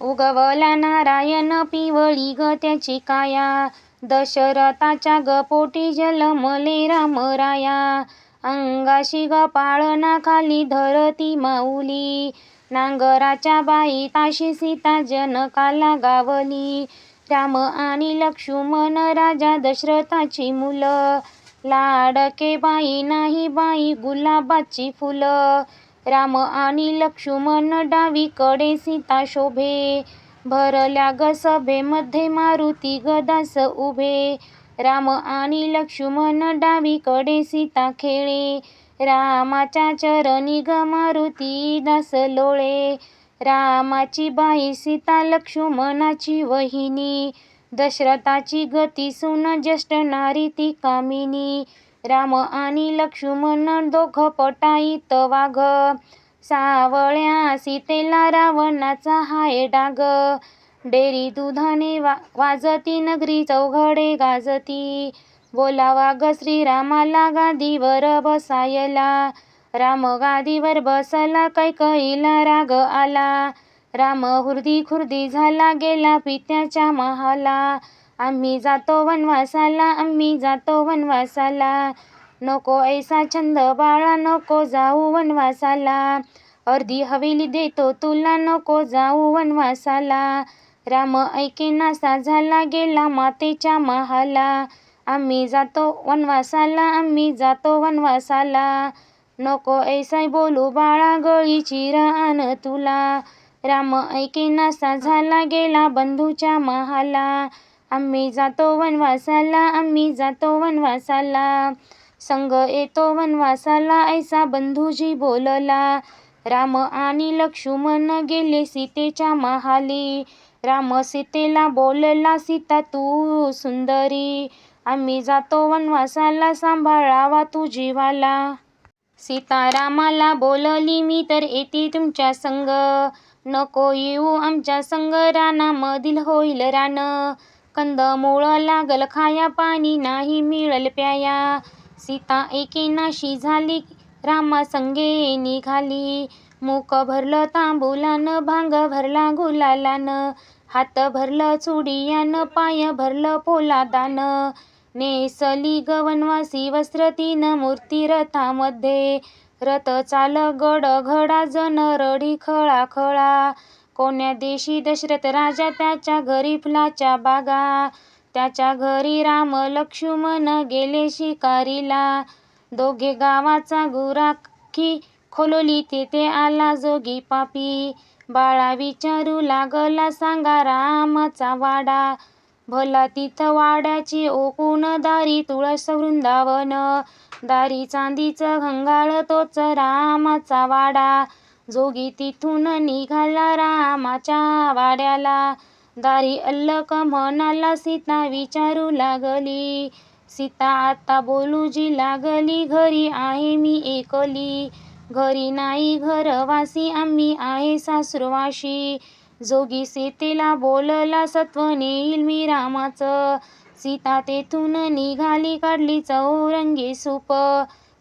उगवला नारायण पिवळी ग त्याची काया, दशरथाच्या ग पोटी जन्मले रामराया. अंगाशी ग पाळणा खाली धरती माऊली, नांगराच्या बाई ताशी सीता जनकाला गावली. राम आणि लक्ष्मण राजा दशरथाची मुलं, लाडके बाई नाही बाई गुलाबाची फुलं. राम आणि लक्ष्मण डावीकडे सीता शोभे, भरल्या ग सभेमध्ये मारुती गदास उभे. राम आणि लक्ष्मण डावीकडे सीता खेळे, रामाच्या चरणी ग मारुती दास लोळे. रामाची बाई सीता लक्ष्मणाची वहिनी, दशरथाची गती सून ज्येष्ठ नारी ती कामिनी. राम आणि लक्ष्मण दोघ पटाईत वाघ, सावळ्या सीतेला रावणाचा हाय डाग. डेरी दुधाने वाजती नगरी चौघडे गाजती, बोलावा ग श्रीरामाला गादीवर बसायला. राम गादीवर बसला कैकईला राग आला, राम हुर्दी खुर्दी झाला गेला पित्याच्या महाला. आम्ही जातो वनवासाला, आम्ही जातो वनवासाला, नको ऐसा छंद बाळा नको जाऊ वनवासाला. अर्धी हवेली देतो तुला नको जाऊ वनवासाला. राम ऐकेनासा झाला गेला मातेच्या महाला. आम्ही जातो वनवासाला, आम्ही जातो वनवासाला, नको ऐसा बोलू बाळा गळीची रान तुला. राम ऐकेनासा झाला गेला बंधूच्या महाला. आम्ही जातो वनवासाला, आम्ही जातो वनवासाला, संग येतो वनवासाला ऐसा बंधूजी बोलला. राम आणि लक्ष्मण गेले सीतेच्या महाली, राम सीतेला बोलला सीता तू सुंदरी, आम्ही जातो वनवासाला सांभाळावा तू जीवाला. सीता रामाला बोलली मी तर येते तुमच्या संग, नको येऊ आमच्या संग रानामधील होईल रान. कंदमुळ लागल खाया पाणी नाही मिळल प्याया, सीता एकेनाशी झाली रामा संगे निघाली. मुख भरलं तांबुलानं भांग भरला गुलालानं, हात भरलं चुडियानं पाय भरलं पोलादानं. नेसली ग वनवासी वस्त्र तीन मूर्ती रथामध्ये, रथ चाल गड घडा जन रडी खळा खळा. कोण्या देशी दशरथ राजा त्याच्या घरी फुलाच्या बागा, त्याच्या घरी राम लक्ष्मण गेले शिकारीला. दोघे गावाचा गुराखी खोलली तेथे आला जोगी पापी, बाळा विचारू लागला सांगा रामाचा वाडा. भला तिथं वाड्याची ओकून दारी तुळस वृंदावन, दारी चांदीचं घंगाळ तोच रामाचा वाडा. जोगी तिथून निघाला रामाच्या वाड्याला, दारी अल्लक म्हणाला सीता विचारू लागली. सीता आता बोलूजी लागली घरी आहे मी एकली, घरी नाही घरवासी आम्ही आहे सासुरवाशी. जोगी सीतेला बोलला सत्व नेईल मी रामाचं, सीता तेथून निघाली काढली चौरंगी सूप,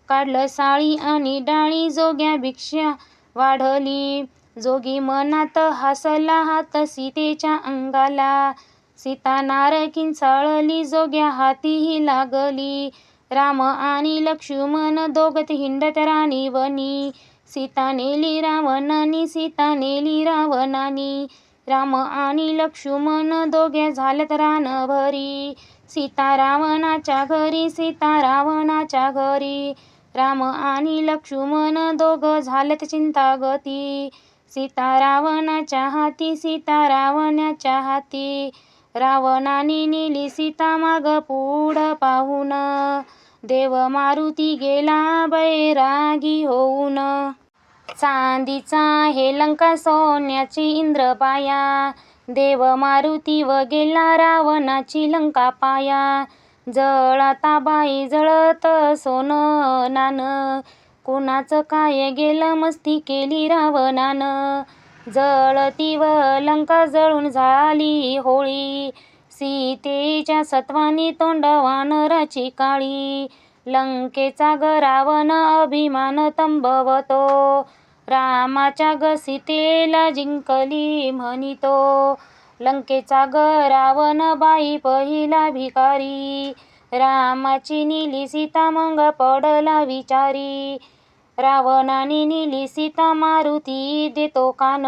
काढलं साळी आणि डाळी जोग्या भिक्षा वाढली. जोगी मनात हसला हात सीतेच्या अंगाला, सीता नार किंचाळली जोग्या हातीही लागली. राम आणि लक्ष्मण दोघत हिंडत राणी वनी, सीता नेली रावणानी, सीता नेली रावणानी. राम आणि लक्ष्मण दोघे झालेत रानभरी, सीता रावणाच्या घरी, सीता रावणाच्या घरी. राम आणि लक्ष्मण दोघ झालेत चिंतागती, सीता रावणाच्या हाती, सीता रावणाच्या हाती. रावणाने नेली सीता माग पुढ पाहून, देव मारुती गेला बैरागी होऊन. चांदीचा हे लंका सोन्याची इंद्रबाया, देव मारुती व गेला रावणाची लंका पाया. जळता बाई जळत सोनं नान, कुणाचं काय गेलं मस्ती केली रावणानं. जळती व लंका जळून झाली होळी, सीतेच्या सत्वानी तोंड वानराची काळी. लंकेचा ग रावण अभिमान तंबवतो, रामाच्या ग सीतेला जिंकली म्हणितो, लंकेचा ग रावण बाई पहिला भिकारी, रामाची नेली सीता मग पडला विचारी, रावणाने नेली सीता मारुती देतो कान,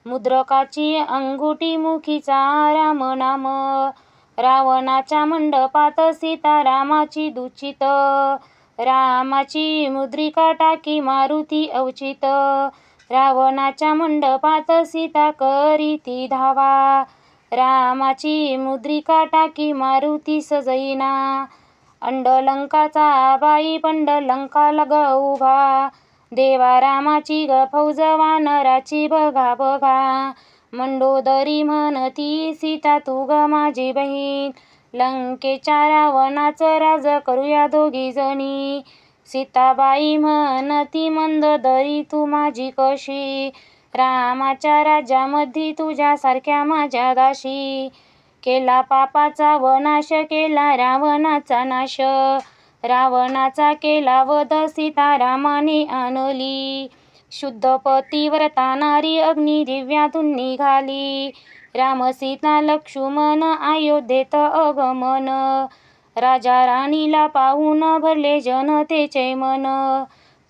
मुद्रकाची अंगुठी मुखीचा राम नाम, रावणाच्या मंडपात सीता रामाची दूषित, रामाची मुद्रिका टाकी मारुती अवचित, रावणाच्या मंडपात सीता करीती धावा, रामाची मुद्रिका टाकी मारुती सजईना, अंडलंकाचा बाई पंडलंका लग उभा, देवा रामाची ग फौज वानराची बघा बघा, मंडोदरी म्हणती सीता तू ग माझी बहीण, लंकेच्या रावणाचं राज करूया दोघी जणी, सीताबाई म्हणती मंदोदरी तू माझी कशी, रामाच्या राज्यामध्ये तुझ्यासारख्या माझ्या दाशी, केला पापाचा वनाश केला रावणाचा नाश, रावणाचा केला वध सीता रामाने आणली, शुद्ध पतिव्रता नारी अग्नी दिव्यातून निघाली, राम सीता लक्ष्मण अयोध्येत आगमन, राजा राणीला पाहून भरले जनतेचे मन,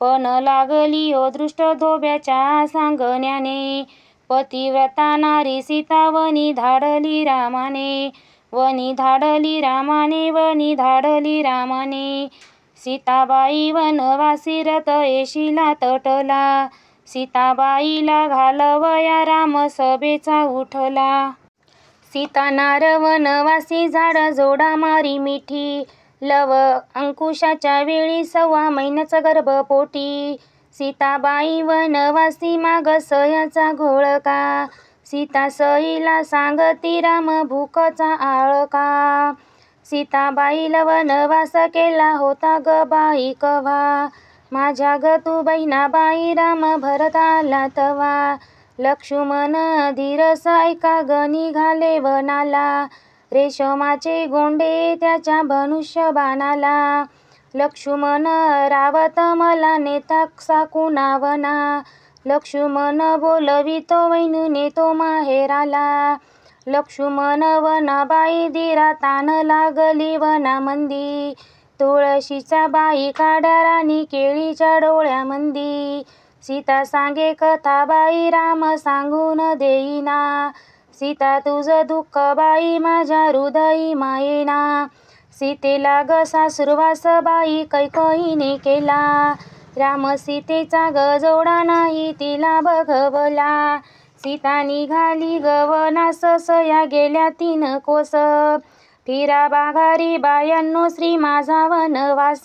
पण लागली हो दृष्ट धोब्याच्या सांगण्याने, पतिव्रता नारी सीता वनी धाडली रामाने, वनी धाडली रामाने, वनी धाडली रामाने, सीताबाई वनवासी रथ येशीला तटला, सीताबाईला घालवया राम सभेचा उठला, सीता नार वनवासी झाड जोडा मारी मिठी, लव अंकुशाच्या वेळी 6 महिन्याचा गर्भपोटी, सीताबाई वनवासी माग सह्याचा घोळका, सीता सईला सांगती राम भूकचा आळका, सीताबाईला वनवास केला होता ग बाई कव्हा, माझ्या ग तू बहिणाबाई राम भरत आला तवा, लक्ष्मण धीरस ऐका ग निघाले वनाला, रेशमाचे गोंडे त्याच्या धनुष्य बाणाला, लक्ष्मण रावत मला नेता साकुणा वना, लक्ष्मण बोलवितो वैनु नेतो माहेराला, लक्ष्मण वनाबाई धीरा तान लागली वनामंदी, तुळशीचा बाई काड्या राणी केळीच्या डोळ्यामंदी, सीता सांगे कथा बाई राम सांगून देईना, सीता तुझं दुःख बाई माझ्या हृदयी मायेना, सीतेला ग सासुरवास बाई कैकेयीने केला, राम सीतेचा ग जोडा नाही तिला बघवला, सीता निघाली ग वनास सया गेल्या 3 कोस, फिरा बाघारी बायांनो श्री माझा वनवास,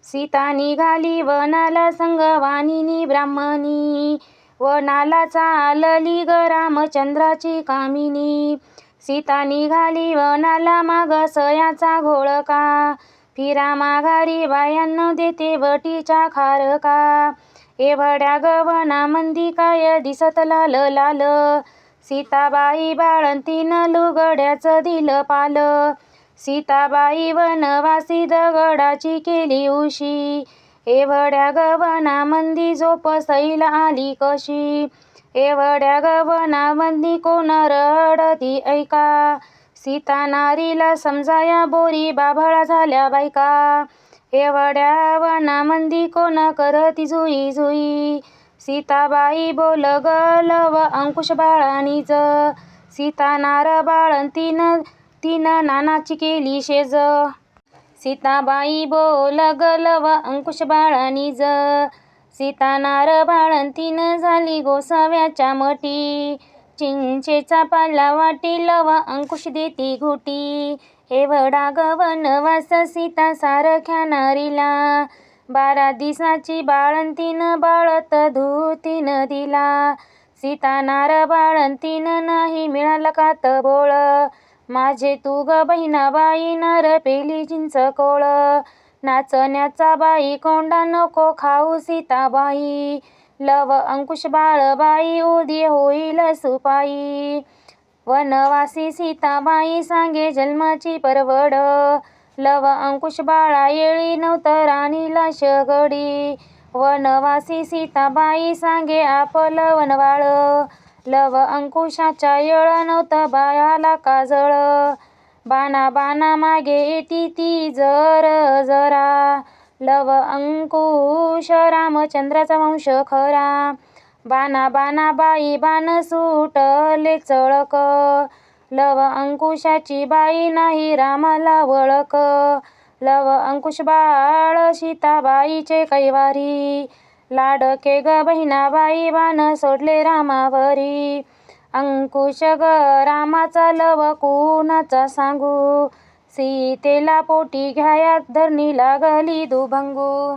सीता निघाली वनाला संग वाणिनी ब्राह्मणी, वनाला चालली ग रामचंद्राची कामिनी, सीता निघाली वनाला माग सयाचा घोळका, फिरा माघारी बायांनो देते वटीच्या खारका, एवढ्या ग वनामंदी काय दिसत लाल लाल, सीताबाई बाळंतीन लुगड्याचं दिलं पाल, सीताबाई वनवासी दगडाची केली उशी, एवढ्या ग वनामंदी झोप सईला आली कशी, एवढ्या ग वनामंदी कोण रडती ऐका, सीता नारीला समजाया बोरी बाभळा झाल्या बायका, एवढ्या वनामंदी कोण करती जुई जुई, सीताबाई बोल ग लव अंकुश बाळानीच, सीता नार बाळंतीन तीन नानाची केली शेज, सीताबाई बोल ग लव अंकुश बाळानीज, सीता नार बाळंतीन झाली गोसाव्याच्या मठी, चिंचेचा पाला वाटी लव अंकुश देती घुटी, एवढा ग वनवास सीता सारख्या नारीला, 12 दिवसाची बाळंतीन बाळत धुतीन दिला, सीता नार बाळंतीन नाही मिळालं का तबोळ, माझे तू ग बहिणाबाई नर पेली चिंच कोळ, नाचण्याचा बाई कोंडा नको खाऊ सीताबाई, लव अंकुश बाळबाई उदी होईल सुपाई, वनवासी सीताबाई सांगे जन्माची परवड, लव अंकुश बाळा येळी नव्हतं राणीला शगडी, वनवासी सीताबाई सांगे आपलं वनवाळ, लव अंकुशाच्या येळ नव्हतं बायाला काजळ, बाणा बाणा मागे येती ती जर जरा, लव अंकुश रामचंद्राचा वंश खरा, बाणा बाणा बाई बाण सुटले चळक, लव अंकुशाची बाई नाही रामाला वळख, लव अंकुश बाळ सीताबाईचे कैवारी, लाडके ग बहिणाबाई बाण सोडले रामावरी, अंकुश ग रामाचा लव कुणाचा सांगू, सीतेला पोटी घ्यायात धरणी लागली दुभंगू.